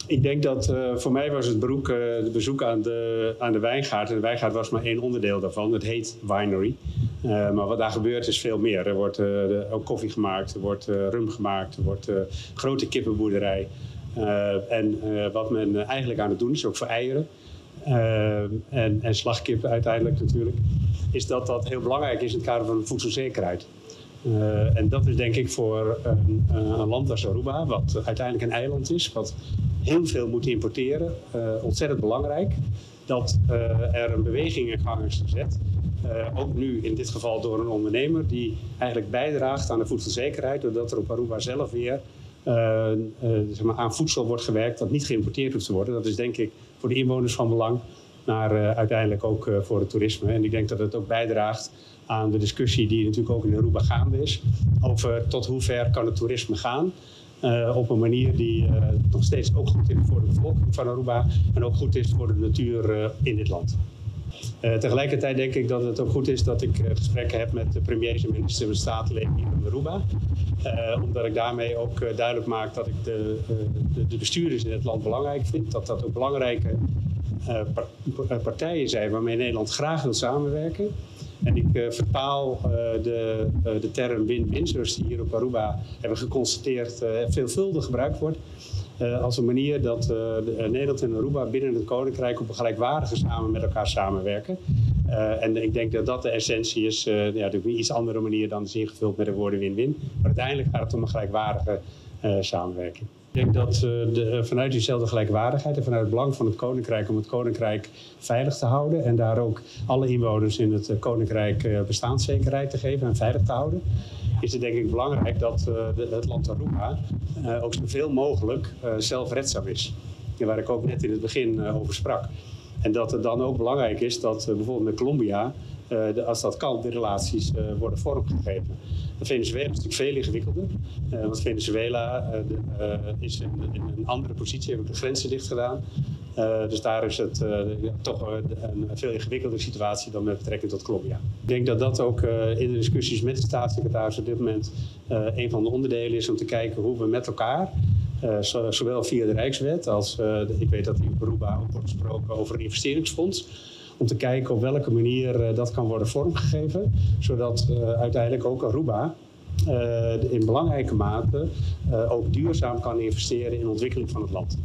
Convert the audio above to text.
Ik denk dat voor mij was het bezoek aan de wijngaard. En de wijngaard was maar één onderdeel daarvan. Het heet winery. Maar wat daar gebeurt is veel meer. Er wordt ook koffie gemaakt, er wordt rum gemaakt, er wordt grote kippenboerderij. En wat men eigenlijk aan het doen is, ook voor eieren en slagkippen uiteindelijk natuurlijk, is dat heel belangrijk is in het kader van de voedselzekerheid. En dat is denk ik voor een land als Aruba, wat uiteindelijk een eiland is, wat heel veel moet importeren, ontzettend belangrijk dat er een beweging in gang is gezet. Ook nu in dit geval door een ondernemer die eigenlijk bijdraagt aan de voedselzekerheid, doordat er op Aruba zelf weer zeg maar aan voedsel wordt gewerkt dat niet geïmporteerd hoeft te worden. Dat is denk ik voor de inwoners van belang, maar uiteindelijk ook voor het toerisme. En ik denk dat het ook bijdraagt aan de discussie die natuurlijk ook in Aruba gaande is over tot hoe ver kan het toerisme gaan. Op een manier die nog steeds ook goed is voor de bevolking van Aruba en ook goed is voor de natuur in dit land. Tegelijkertijd denk ik dat het ook goed is dat ik gesprekken heb met de premiers en ministers en statenleden hier in Aruba. Omdat ik daarmee ook duidelijk maak dat ik de bestuurders in het land belangrijk vind. Dat dat ook belangrijke partijen zijn waarmee Nederland graag wil samenwerken. En ik vertaal de term win-win, zoals die hier op Aruba hebben geconstateerd, veelvuldig gebruikt wordt. Als een manier dat Nederland en Aruba binnen het Koninkrijk op een gelijkwaardige samen met elkaar samenwerken. En ik denk dat dat de essentie is, natuurlijk een iets andere manier dan is ingevuld met de woorden win-win. Maar uiteindelijk gaat het om een gelijkwaardige samenwerking. Ik denk dat vanuit diezelfde gelijkwaardigheid en vanuit het belang van het Koninkrijk om het Koninkrijk veilig te houden en daar ook alle inwoners in het Koninkrijk bestaanszekerheid te geven en veilig te houden, is het denk ik belangrijk dat het land Aruba ook zoveel mogelijk zelfredzaam is. En waar ik ook net in het begin over sprak. En dat het dan ook belangrijk is dat bijvoorbeeld met Colombia, als dat kan, de relaties worden vormgegeven. Venezuela is natuurlijk veel ingewikkelder, want Venezuela is in een andere positie, hebben de grenzen dicht gedaan. Dus daar is het toch een veel ingewikkelder situatie dan met betrekking tot Colombia. Ik denk dat dat ook in de discussies met de staatssecretaris op dit moment een van de onderdelen is om te kijken hoe we met elkaar, zowel via de Rijkswet als ik weet dat in Aruba ook wordt gesproken over een investeringsfonds, om te kijken op welke manier dat kan worden vormgegeven, zodat uiteindelijk ook Aruba in belangrijke mate ook duurzaam kan investeren in de ontwikkeling van het land.